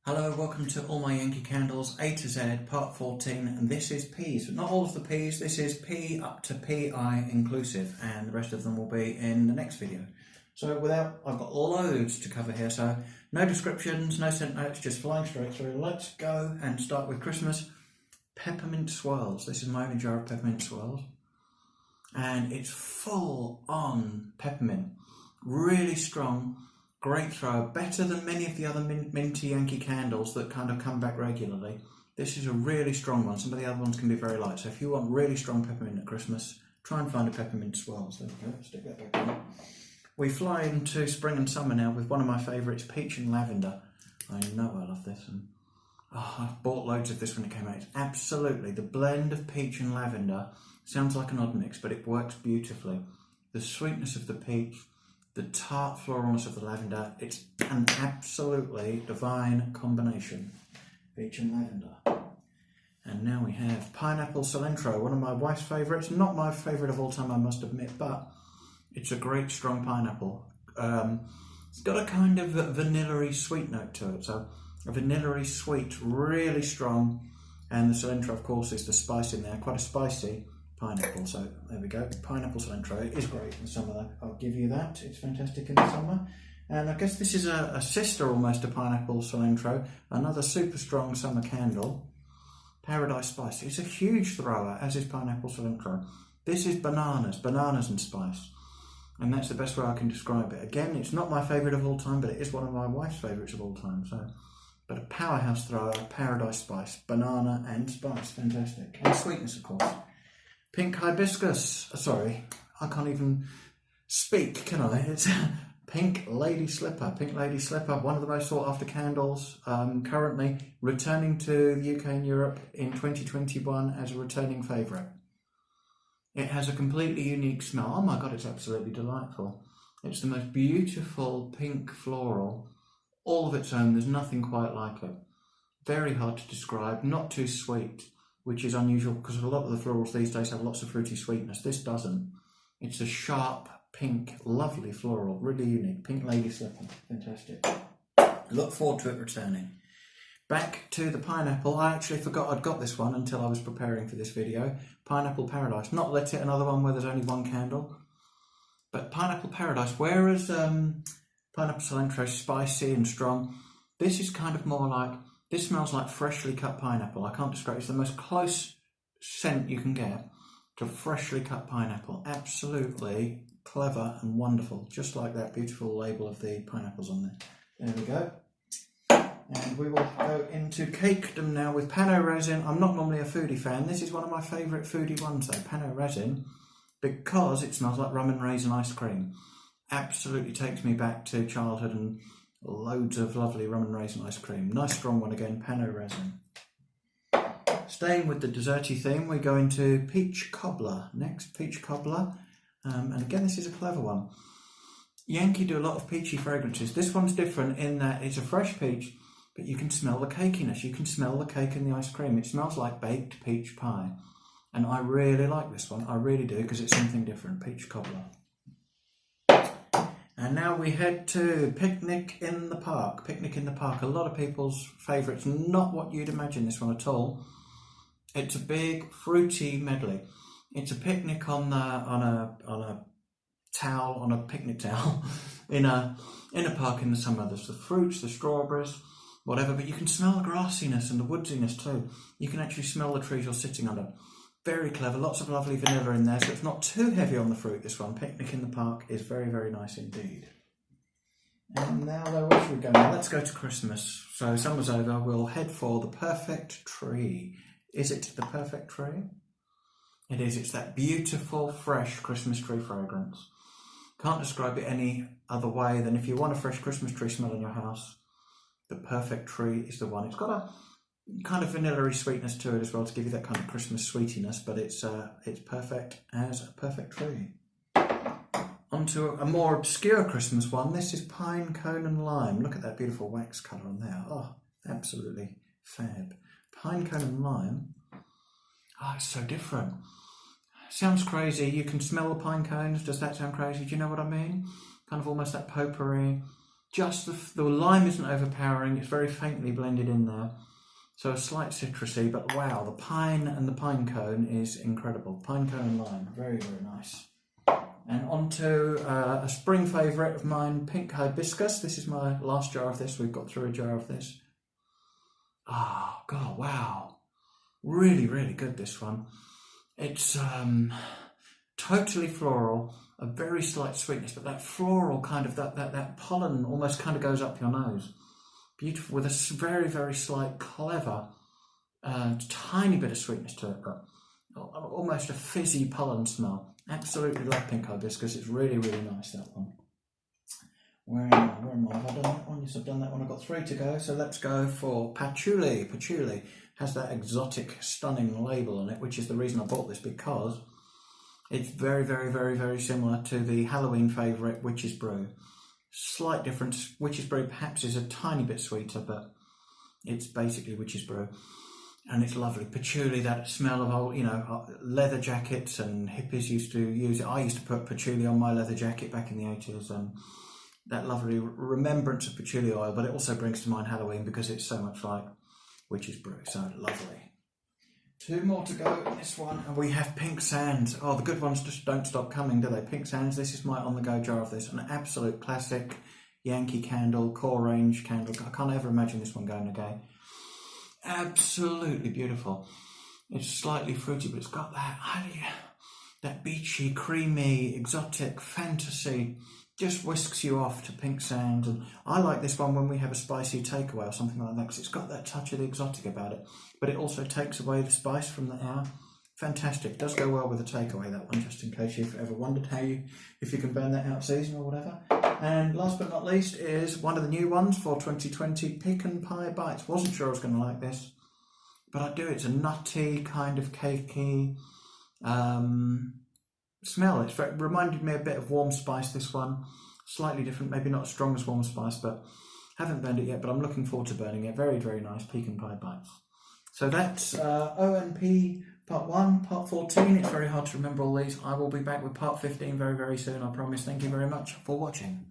Hello, welcome to all my Yankee Candles, A to Z, part 14, and this is P's. Not all of the P's, this is P up to PI inclusive, and the rest of them will be in the next video. So I've got loads to cover here, so no descriptions, no scent notes, just flying straight through. Let's go and start with Christmas. Peppermint Swirls. This is my only jar of Peppermint Swirls, and it's full on peppermint, really strong. Great throw, better than many of the other minty Yankee Candles that kind of come back regularly. This is a really strong one. Some of the other ones can be very light. So if you want really strong peppermint at Christmas, try and find a Peppermint Swirls. There we go, stick that back on. We fly into spring and summer now with one of my favourites, Peach and Lavender. I know I love this. And I've bought loads of this when it came out. It's absolutely, the blend of peach and lavender sounds like an odd mix, but it works beautifully. The sweetness of the peach, the tart floralness of the lavender, it's an absolutely divine combination. Peach and lavender. And now we have Pineapple Cilantro, one of my wife's favourites. Not my favourite of all time, I must admit, but it's a great strong pineapple. It's got a kind of vanilla-y sweet note to it, so a vanilla-y sweet, really strong. And the cilantro, of course, is the spice in there, quite a spicy pineapple. So there we go. Pineapple cilantro is great in summer. I'll give you that. It's fantastic in the summer. And I guess this is a sister almost to pineapple cilantro. Another super strong summer candle. Paradise Spice. It's a huge thrower, as is pineapple cilantro. This is bananas and spice. And that's the best way I can describe it. Again, it's not my favourite of all time, but it is one of my wife's favourites of all time. So, but a powerhouse thrower, Paradise Spice, banana and spice, fantastic. And sweetness, of course. Pink Hibiscus, sorry, I can't even speak, can I? It's Pink Lady Slipper. Pink Lady Slipper, one of the most sought after candles, currently returning to the UK and Europe in 2021 as a returning favourite. It has a completely unique smell. Oh my God, it's absolutely delightful. It's the most beautiful pink floral, all of its own. There's nothing quite like it. Very hard to describe, not too sweet, which is unusual because a lot of the florals these days have lots of fruity sweetness. This doesn't. It's a sharp, pink, lovely floral, really unique. Pink Lady Slipper, fantastic. Look forward to it returning. Back to the pineapple. I actually forgot I'd got this one until I was preparing for this video. Pineapple Paradise. Not Let It, another one where there's only one candle. But Pineapple Paradise, whereas Pineapple Cilantro spicy and strong, this is kind of more like, this smells like freshly cut pineapple. I can't describe it. It's the most close scent you can get to freshly cut pineapple. Absolutely clever and wonderful. Just like that beautiful label of the pineapples on there. There we go. And we will go into cakedom now with Pano Resin. I'm not normally a foodie fan. This is one of my favourite foodie ones though, Pano Resin, because it smells like rum and raisin ice cream. Absolutely takes me back to childhood and loads of lovely rum and raisin ice cream. Nice strong one again, Pano Resin. Staying with the desserty theme, we go into Peach Cobbler. Next, Peach Cobbler. And again, this is a clever one. Yankee do a lot of peachy fragrances. This one's different in that it's a fresh peach, but you can smell the cakiness. You can smell the cake in the ice cream. It smells like baked peach pie. And I really like this one. I really do, because it's something different. Peach Cobbler. And now we head to Picnic in the Park. Picnic in the Park, a lot of people's favourites. Not what you'd imagine this one at all. It's a big fruity medley. It's a picnic on a towel, on a picnic towel, in a park in the summer. There's the fruits, the strawberries, whatever, but you can smell the grassiness and the woodsiness too. You can actually smell the trees you're sitting under. Very clever, lots of lovely vanilla in there, so it's not too heavy on the fruit, this one. Picnic in the Park is very, very nice indeed. And now, where should we go now? Let's go to Christmas. So summer's over, we'll head for the perfect tree. Is it the perfect tree? It is. It's that beautiful, fresh Christmas tree fragrance. Can't describe it any other way than if you want a fresh Christmas tree smell in your house, the perfect tree is the one. It's got a kind of vanilla-y sweetness to it as well to give you that kind of Christmas sweetiness, but it's perfect as a perfect tree. Onto a more obscure Christmas one. This is Pine Cone and Lime. Look at that beautiful wax colour on there. Oh, absolutely fab. Pine Cone and Lime. Oh, it's so different. Sounds crazy. You can smell the pine cones. Does that sound crazy? Do you know what I mean? Kind of almost that potpourri, just the lime isn't overpowering, it's very faintly blended in there. So a slight citrusy, but wow, the pine and the pine cone is incredible. Pine cone and lime, very, very nice. And onto a spring favourite of mine, pink hibiscus. This is my last jar of this. We've got through a jar of this. Oh, God, wow. Really, really good, this one. It's totally floral, a very slight sweetness, but that floral kind of, that pollen almost kind of goes up your nose. Beautiful, with a very, very slight, clever, tiny bit of sweetness to it, but almost a fizzy pollen smell. Absolutely love pink hibiscus. It's really, really nice, that one. Where am I? Have I done that one? Yes, I've done that one. I've got 3 to go. So let's go for Patchouli. Patchouli has that exotic, stunning label on it, which is the reason I bought this, because it's very, very, very, very similar to the Halloween favourite, Witch's Brew. Slight difference. Witch's Brew perhaps is a tiny bit sweeter, but it's basically Witch's Brew. And it's lovely. Patchouli, that smell of old, leather jackets, and hippies used to use it. I used to put patchouli on my leather jacket back in the 80s, and that lovely remembrance of patchouli oil, but it also brings to mind Halloween because it's so much like Witch's Brew. So lovely. 2 more to go in this one, and we have Pink Sands. Oh, the good ones just don't stop coming, do they? Pink Sands, this is my on-the-go jar of this. An absolute classic Yankee Candle, core range candle. I can't ever imagine this one going again. Absolutely beautiful. It's slightly fruity, but it's got that beachy, creamy, exotic fantasy. Just whisks you off to Pink Sands. And I like this one when we have a spicy takeaway or something like that, because it's got that touch of the exotic about it, but it also takes away the spice from the air. Fantastic. Does go well with a takeaway, that one, just in case you've ever wondered if you can burn that out of season or whatever. And last but not least is one of the new ones for 2020, Pecan Pie Bites. Wasn't sure I was going to like this, but I do. It's a nutty, kind of cakey smell. It reminded me a bit of Warm Spice, this one. Slightly different, maybe not as strong as Warm Spice, but haven't burned it yet, but I'm looking forward to burning it. Very, very nice, Pecan Pie Bites. So that's ONP Part 1, Part 14. It's very hard to remember all these. I will be back with Part 15 very, very soon, I promise. Thank you very much for watching.